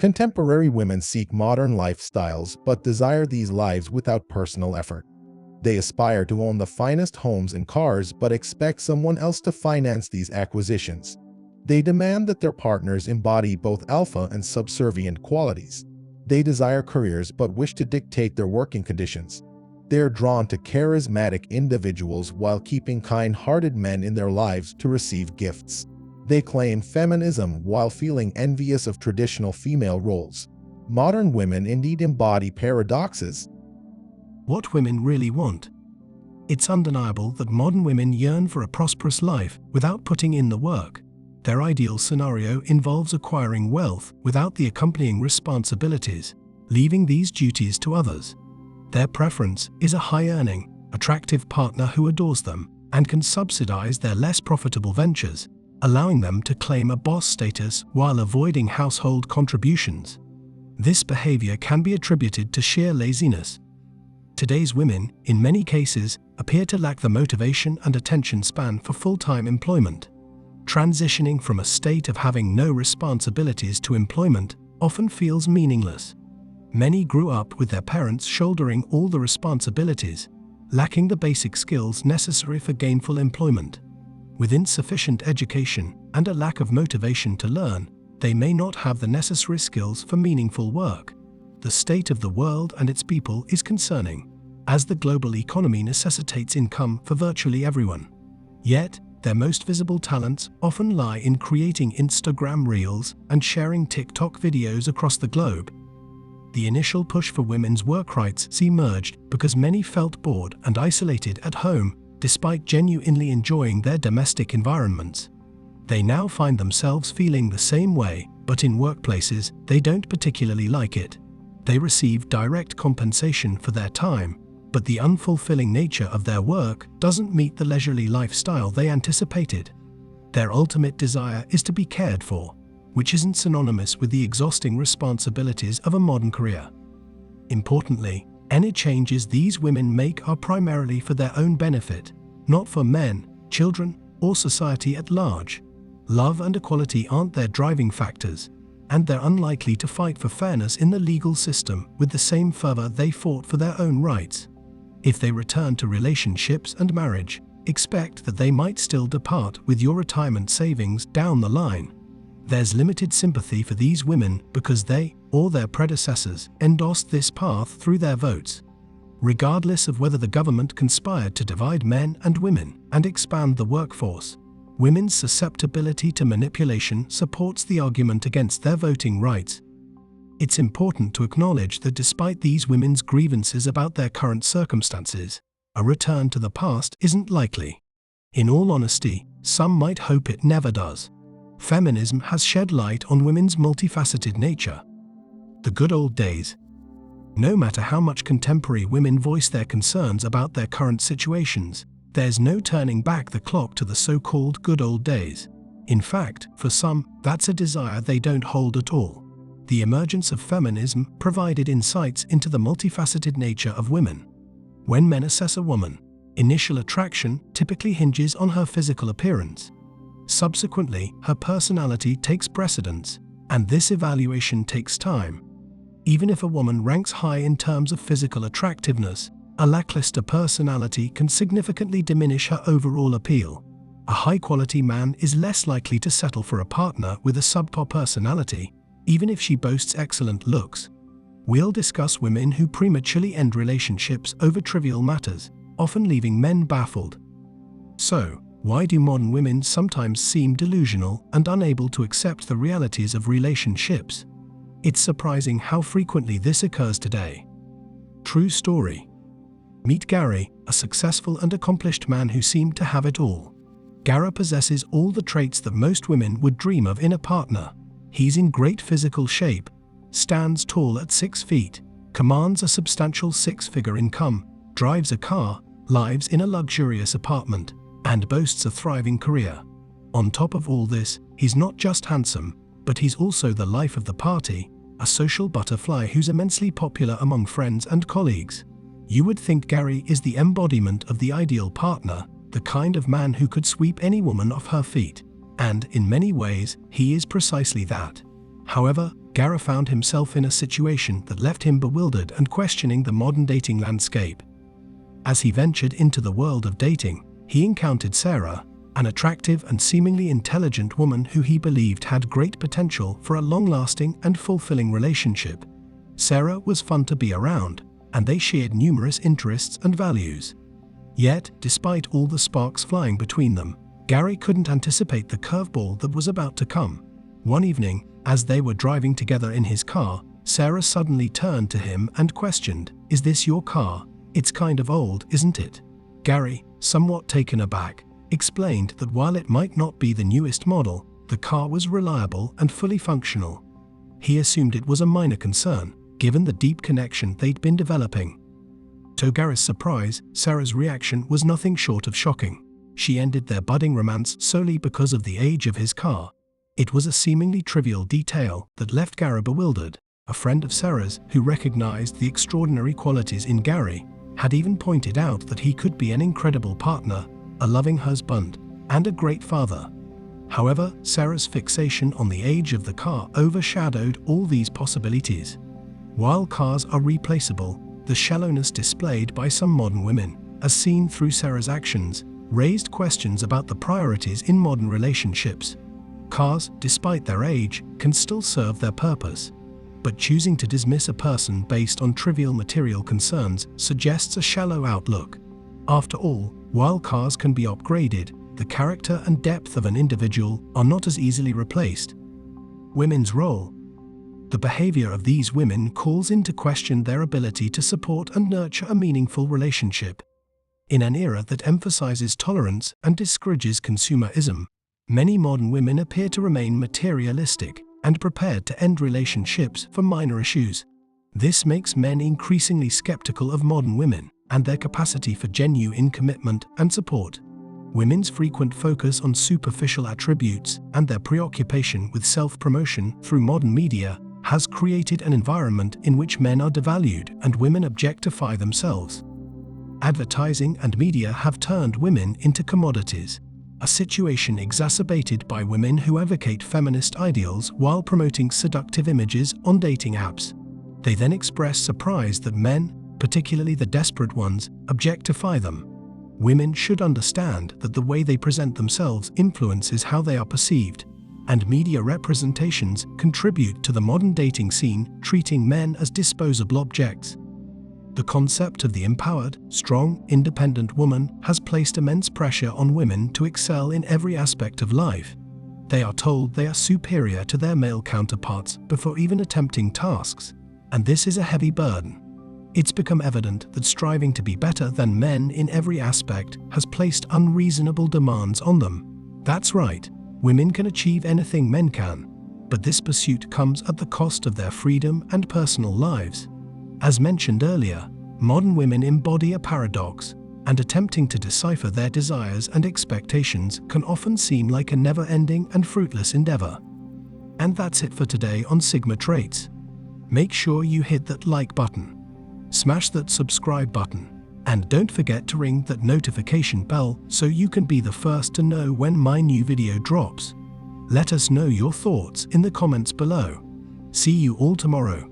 Contemporary women seek modern lifestyles but desire these lives without personal effort. They aspire to own the finest homes and cars but expect someone else to finance these acquisitions. They demand that their partners embody both alpha and subservient qualities. They desire careers but wish to dictate their working conditions. They are drawn to charismatic individuals while keeping kind-hearted men in their lives to receive gifts. They claim feminism while feeling envious of traditional female roles. Modern women indeed embody paradoxes. What women really want. It's undeniable that modern women yearn for a prosperous life without putting in the work. Their ideal scenario involves acquiring wealth without the accompanying responsibilities, leaving these duties to others. Their preference is a high-earning, attractive partner who adores them and can subsidize their less profitable ventures, allowing them to claim a boss status while avoiding household contributions. This behavior can be attributed to sheer laziness. Today's women, in many cases, appear to lack the motivation and attention span for full-time employment. Transitioning from a state of having no responsibilities to employment often feels meaningless. Many grew up with their parents shouldering all the responsibilities, lacking the basic skills necessary for gainful employment. With insufficient education and a lack of motivation to learn, they may not have the necessary skills for meaningful work. The state of the world and its people is concerning, as the global economy necessitates income for virtually everyone. Yet, their most visible talents often lie in creating Instagram reels and sharing TikTok videos across the globe. The initial push for women's work rights emerged because many felt bored and isolated at home, despite genuinely enjoying their domestic environments. They now find themselves feeling the same way, but in workplaces, they don't particularly like it. They receive direct compensation for their time, but the unfulfilling nature of their work doesn't meet the leisurely lifestyle they anticipated. Their ultimate desire is to be cared for, which isn't synonymous with the exhausting responsibilities of a modern career. Importantly, any changes these women make are primarily for their own benefit, not for men, children, or society at large. Love and equality aren't their driving factors, and they're unlikely to fight for fairness in the legal system with the same fervor they fought for their own rights. If they return to relationships and marriage, expect that they might still depart with your retirement savings down the line. There's limited sympathy for these women because they, or their predecessors, endorsed this path through their votes. Regardless of whether the government conspired to divide men and women and expand the workforce, women's susceptibility to manipulation supports the argument against their voting rights. It's important to acknowledge that despite these women's grievances about their current circumstances, a return to the past isn't likely. In all honesty, some might hope it never does. Feminism has shed light on women's multifaceted nature. The good old days. No matter how much contemporary women voice their concerns about their current situations, there's no turning back the clock to the so-called good old days. In fact, for some, that's a desire they don't hold at all. The emergence of feminism provided insights into the multifaceted nature of women. When men assess a woman, initial attraction typically hinges on her physical appearance. Subsequently, her personality takes precedence, and this evaluation takes time. Even if a woman ranks high in terms of physical attractiveness, a lackluster personality can significantly diminish her overall appeal. A high-quality man is less likely to settle for a partner with a subpar personality, even if she boasts excellent looks. We'll discuss women who prematurely end relationships over trivial matters, often leaving men baffled. So, why do modern women sometimes seem delusional and unable to accept the realities of relationships? It's surprising how frequently this occurs today. True story. Meet Gary, a successful and accomplished man who seemed to have it all. Gary possesses all the traits that most women would dream of in a partner. He's in great physical shape, stands tall at 6 feet, commands a substantial six-figure income, drives a car, lives in a luxurious apartment, and boasts a thriving career. On top of all this, he's not just handsome, but he's also the life of the party, a social butterfly who's immensely popular among friends and colleagues. You would think Gary is the embodiment of the ideal partner, the kind of man who could sweep any woman off her feet. And, in many ways, he is precisely that. However, Gara found himself in a situation that left him bewildered and questioning the modern dating landscape. As he ventured into the world of dating, he encountered Sarah, an attractive and seemingly intelligent woman who he believed had great potential for a long-lasting and fulfilling relationship. Sarah was fun to be around, and they shared numerous interests and values. Yet, despite all the sparks flying between them, Gary couldn't anticipate the curveball that was about to come. One evening, as they were driving together in his car, Sarah suddenly turned to him and questioned, "Is this your car? It's kind of old, isn't it?" Gary, somewhat taken aback, explained that while it might not be the newest model, the car was reliable and fully functional. He assumed it was a minor concern, given the deep connection they'd been developing. To Gary's surprise, Sarah's reaction was nothing short of shocking. She ended their budding romance solely because of the age of his car. It was a seemingly trivial detail that left Gary bewildered. A friend of Sarah's, who recognized the extraordinary qualities in Gary, had even pointed out that he could be an incredible partner, a loving husband, and a great father. However, Sarah's fixation on the age of the car overshadowed all these possibilities. While cars are replaceable, the shallowness displayed by some modern women, as seen through Sarah's actions, raised questions about the priorities in modern relationships. Cars, despite their age, can still serve their purpose. But choosing to dismiss a person based on trivial material concerns suggests a shallow outlook. After all, while cars can be upgraded, the character and depth of an individual are not as easily replaced. Women's role. The behavior of these women calls into question their ability to support and nurture a meaningful relationship. In an era that emphasizes tolerance and discourages consumerism, many modern women appear to remain materialistic and prepared to end relationships for minor issues. This makes men increasingly skeptical of modern women and their capacity for genuine commitment and support. Women's frequent focus on superficial attributes and their preoccupation with self-promotion through modern media has created an environment in which men are devalued and women objectify themselves. Advertising and media have turned women into commodities, a situation exacerbated by women who advocate feminist ideals while promoting seductive images on dating apps. They then express surprise that men, particularly the desperate ones, objectify them. Women should understand that the way they present themselves influences how they are perceived, and media representations contribute to the modern dating scene treating men as disposable objects. The concept of the empowered, strong, independent woman has placed immense pressure on women to excel in every aspect of life. They are told they are superior to their male counterparts before even attempting tasks, and this is a heavy burden. It's become evident that striving to be better than men in every aspect has placed unreasonable demands on them. That's right, women can achieve anything men can, but this pursuit comes at the cost of their freedom and personal lives. As mentioned earlier, modern women embody a paradox, and attempting to decipher their desires and expectations can often seem like a never-ending and fruitless endeavor. And that's it for today on Sigma Traits. Make sure you hit that like button, smash that subscribe button, and don't forget to ring that notification bell so you can be the first to know when my new video drops. Let us know your thoughts in the comments below. See you all tomorrow.